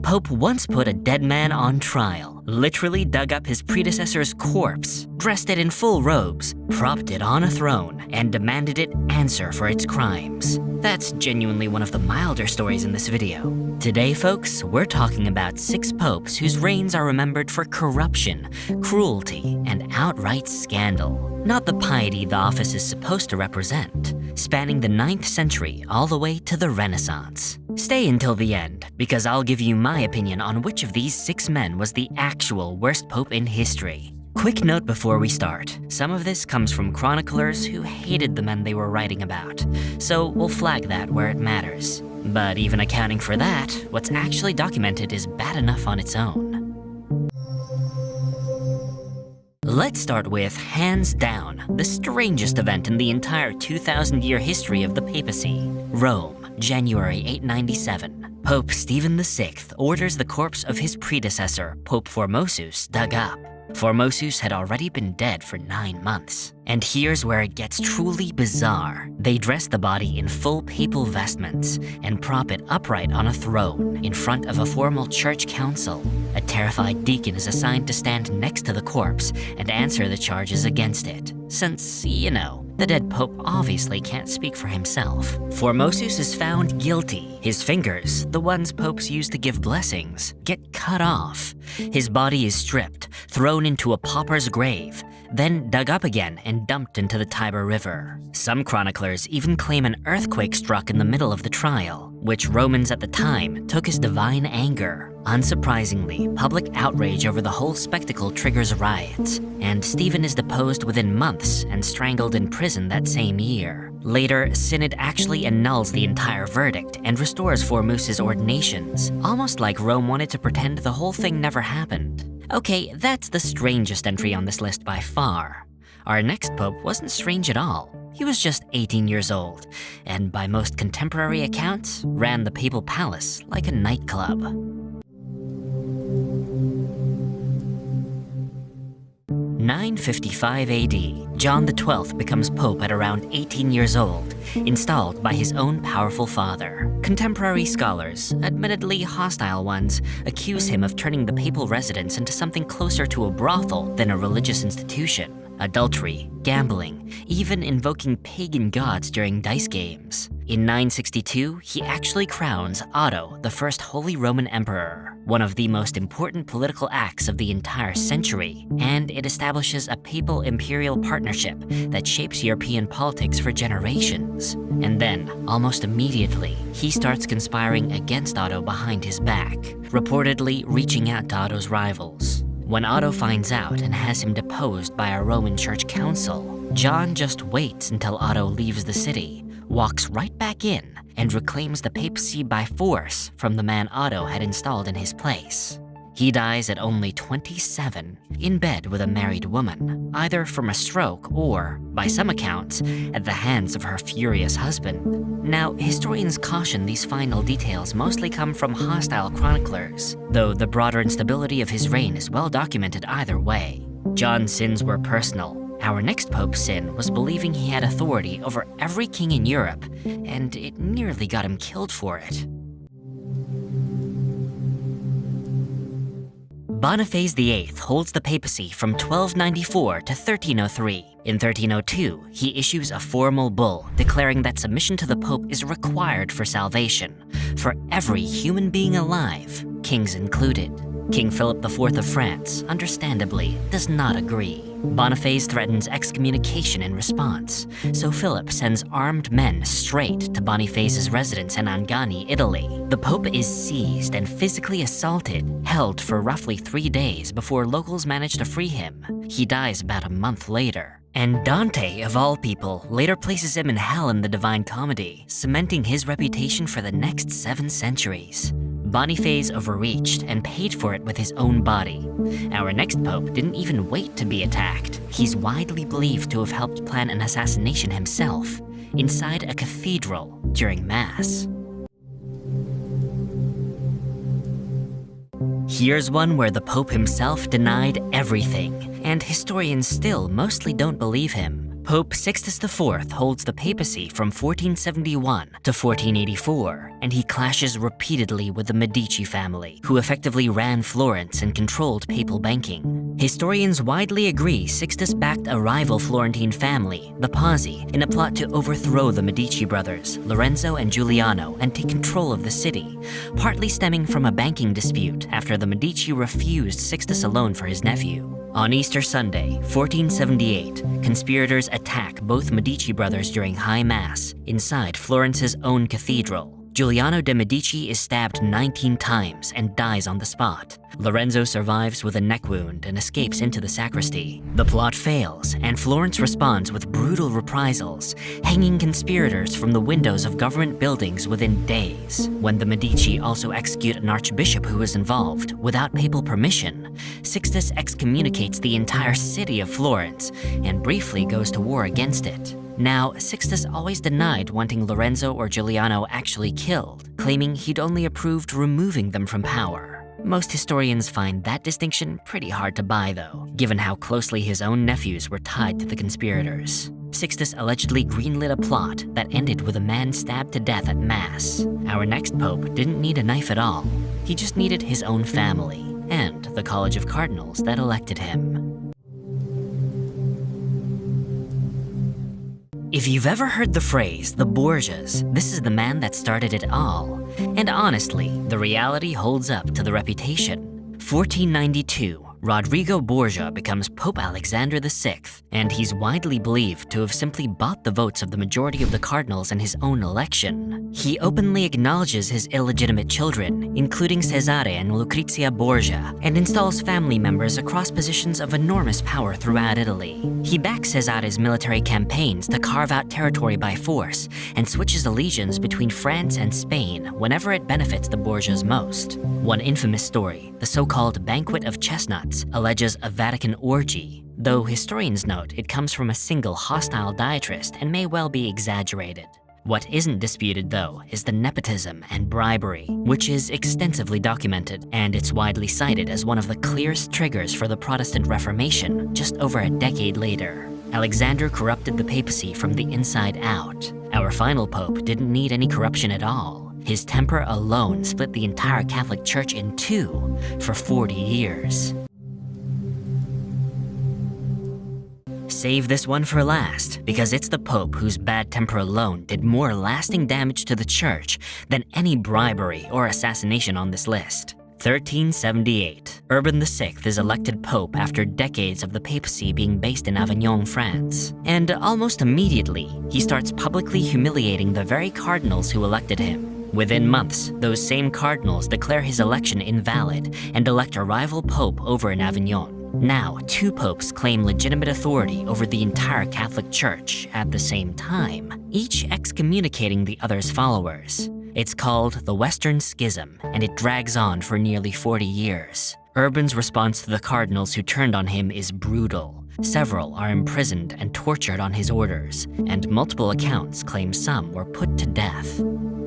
Pope once put a dead man on trial, literally dug up his predecessor's corpse, dressed it in full robes, propped it on a throne, and demanded it answer for its crimes. That's genuinely one of the milder stories in this video. Today, folks, we're talking about 6 popes whose reigns are remembered for corruption, cruelty, and outright scandal. Not the piety the office is supposed to represent, spanning the 9th century all the way to the Renaissance. Stay until the end, because I'll give you my opinion on which of these 6 men was the actual worst pope in history. Quick note before we start, some of this comes from chroniclers who hated the men they were writing about, so we'll flag that where it matters. But even accounting for that, what's actually documented is bad enough on its own. Let's start with, hands down, the strangest event in the entire 2,000-year history of the papacy. Rome, January 897. Pope Stephen VI orders the corpse of his predecessor, Pope Formosus, dug up. Formosus had already been dead for 9 months. And here's where it gets truly bizarre. They dress the body in full papal vestments and prop it upright on a throne in front of a formal church council. A terrified deacon is assigned to stand next to the corpse and answer the charges against it, since, you know, the dead pope obviously can't speak for himself. Formosus is found guilty. His fingers, the ones popes use to give blessings, get cut off. His body is stripped, thrown into a pauper's grave, then dug up again and dumped into the Tiber River. Some chroniclers even claim an earthquake struck in the middle of the trial, which Romans at the time took as divine anger. Unsurprisingly, public outrage over the whole spectacle triggers riots, and Stephen is deposed within months and strangled in prison that same year. Later, Synod actually annuls the entire verdict and restores Formosus' ordinations, almost like Rome wanted to pretend the whole thing never happened. Okay, that's the strangest entry on this list by far. Our next pope wasn't strange at all. He was just 18 years old, and by most contemporary accounts, ran the papal palace like a nightclub. 955 AD, John XII becomes pope at around 18 years old, installed by his own powerful father. Contemporary scholars, admittedly hostile ones, accuse him of turning the papal residence into something closer to a brothel than a religious institution. Adultery, gambling, even invoking pagan gods during dice games. In 962, he actually crowns Otto, the first Holy Roman Emperor, one of the most important political acts of the entire century, and it establishes a papal-imperial partnership that shapes European politics for generations. And then, almost immediately, he starts conspiring against Otto behind his back, reportedly reaching out to Otto's rivals. When Otto finds out and has him deposed by a Roman church council, John just waits until Otto leaves the city, walks right back in, and reclaims the papacy by force from the man Otto had installed in his place. He dies at only 27, in bed with a married woman, either from a stroke or, by some accounts, at the hands of her furious husband. Now, historians caution these final details mostly come from hostile chroniclers, though the broader instability of his reign is well documented either way. John's sins were personal. Our next pope's sin was believing he had authority over every king in Europe, and it nearly got him killed for it. Boniface VIII holds the papacy from 1294 to 1303. In 1302, he issues a formal bull declaring that submission to the Pope is required for salvation, for every human being alive, kings included. King Philip IV of France, understandably, does not agree. Boniface threatens excommunication in response, so Philip sends armed men straight to Boniface's residence in Angani, Italy. The Pope is seized and physically assaulted, held for roughly 3 days before locals manage to free him. He dies about a month later. And Dante, of all people, later places him in hell in the Divine Comedy, cementing his reputation for the next 7 centuries. Boniface overreached and paid for it with his own body. Our next pope didn't even wait to be attacked. He's widely believed to have helped plan an assassination himself, inside a cathedral during Mass. Here's one where the Pope himself denied everything, and historians still mostly don't believe him. Pope Sixtus IV holds the papacy from 1471 to 1484, and he clashes repeatedly with the Medici family, who effectively ran Florence and controlled papal banking. Historians widely agree Sixtus backed a rival Florentine family, the Pazzi, in a plot to overthrow the Medici brothers, Lorenzo and Giuliano, and take control of the city, partly stemming from a banking dispute after the Medici refused Sixtus a loan for his nephew. On Easter Sunday, 1478, conspirators attack both Medici brothers during High Mass inside Florence's own cathedral. Giuliano de' Medici is stabbed 19 times and dies on the spot. Lorenzo survives with a neck wound and escapes into the sacristy. The plot fails, and Florence responds with brutal reprisals, hanging conspirators from the windows of government buildings within days. When the Medici also execute an archbishop who was involved, without papal permission, Sixtus excommunicates the entire city of Florence and briefly goes to war against it. Now, Sixtus always denied wanting Lorenzo or Giuliano actually killed, claiming he'd only approved removing them from power. Most historians find that distinction pretty hard to buy, though, given how closely his own nephews were tied to the conspirators. Sixtus allegedly greenlit a plot that ended with a man stabbed to death at Mass. Our next pope didn't need a knife at all. He just needed his own family and the College of Cardinals that elected him. If you've ever heard the phrase, the Borgias, this is the man that started it all. And honestly, the reality holds up to the reputation. 1492, Rodrigo Borgia becomes Pope Alexander VI, and he's widely believed to have simply bought the votes of the majority of the cardinals in his own election. He openly acknowledges his illegitimate children, including Cesare and Lucrezia Borgia, and installs family members across positions of enormous power throughout Italy. He backs Cesare's military campaigns to carve out territory by force, and switches allegiance between France and Spain whenever it benefits the Borgias most. One infamous story, the so-called Banquet of Chestnuts, alleges a Vatican orgy, though historians note it comes from a single hostile diatrist and may well be exaggerated. What isn't disputed, though, is the nepotism and bribery, which is extensively documented, and it's widely cited as one of the clearest triggers for the Protestant Reformation just over a decade later. Alexander corrupted the papacy from the inside out. Our final pope didn't need any corruption at all. His temper alone split the entire Catholic Church in two for 40 years. Save this one for last, because it's the Pope whose bad temper alone did more lasting damage to the Church than any bribery or assassination on this list. 1378. Urban VI is elected Pope after decades of the papacy being based in Avignon, France. And almost immediately, he starts publicly humiliating the very cardinals who elected him. Within months, those same cardinals declare his election invalid and elect a rival pope over in Avignon. Now, two popes claim legitimate authority over the entire Catholic Church at the same time, each excommunicating the other's followers. It's called the Western Schism, and it drags on for nearly 40 years. Urban's response to the cardinals who turned on him is brutal. Several are imprisoned and tortured on his orders, and multiple accounts claim some were put to death.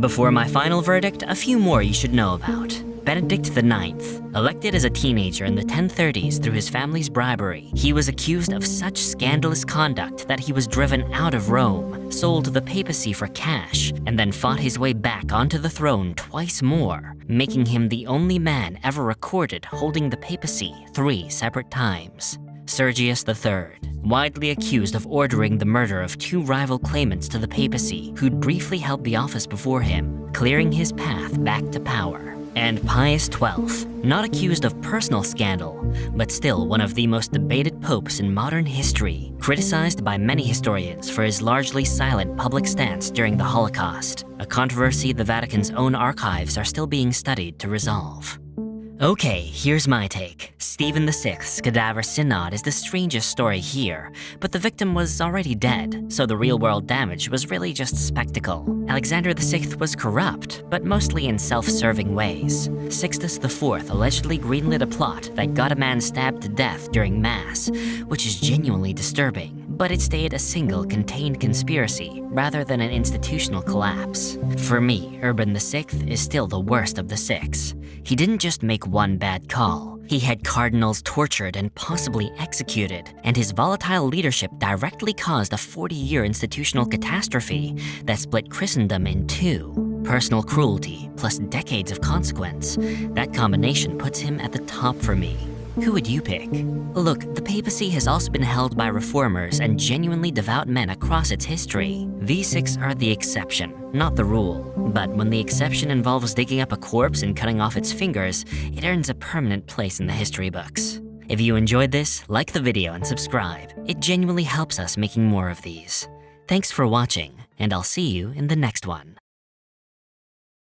Before my final verdict, a few more you should know about. Benedict IX, elected as a teenager in the 1030s through his family's bribery, he was accused of such scandalous conduct that he was driven out of Rome, sold to the papacy for cash, and then fought his way back onto the throne twice more, making him the only man ever recorded holding the papacy 3 separate times. Sergius III, widely accused of ordering the murder of 2 rival claimants to the papacy who'd briefly held the office before him, clearing his path back to power. And Pius XII, not accused of personal scandal, but still one of the most debated popes in modern history, criticized by many historians for his largely silent public stance during the Holocaust, a controversy the Vatican's own archives are still being studied to resolve. Okay, here's my take. Stephen VI's Cadaver Synod is the strangest story here, but the victim was already dead, so the real-world damage was really just spectacle. Alexander VI was corrupt, but mostly in self-serving ways. Sixtus IV allegedly greenlit a plot that got a man stabbed to death during Mass, which is genuinely disturbing, but it stayed a single contained conspiracy rather than an institutional collapse. For me, Urban VI is still the worst of the six. He didn't just make one bad call. He had cardinals tortured and possibly executed, and his volatile leadership directly caused a 40-year institutional catastrophe that split Christendom in two. Personal cruelty plus decades of consequence. That combination puts him at the top for me. Who would you pick? Look, the papacy has also been held by reformers and genuinely devout men across its history. These six are the exception, not the rule. But when the exception involves digging up a corpse and cutting off its fingers, it earns a permanent place in the history books. If you enjoyed this, like the video and subscribe. It genuinely helps us making more of these. Thanks for watching, and I'll see you in the next one.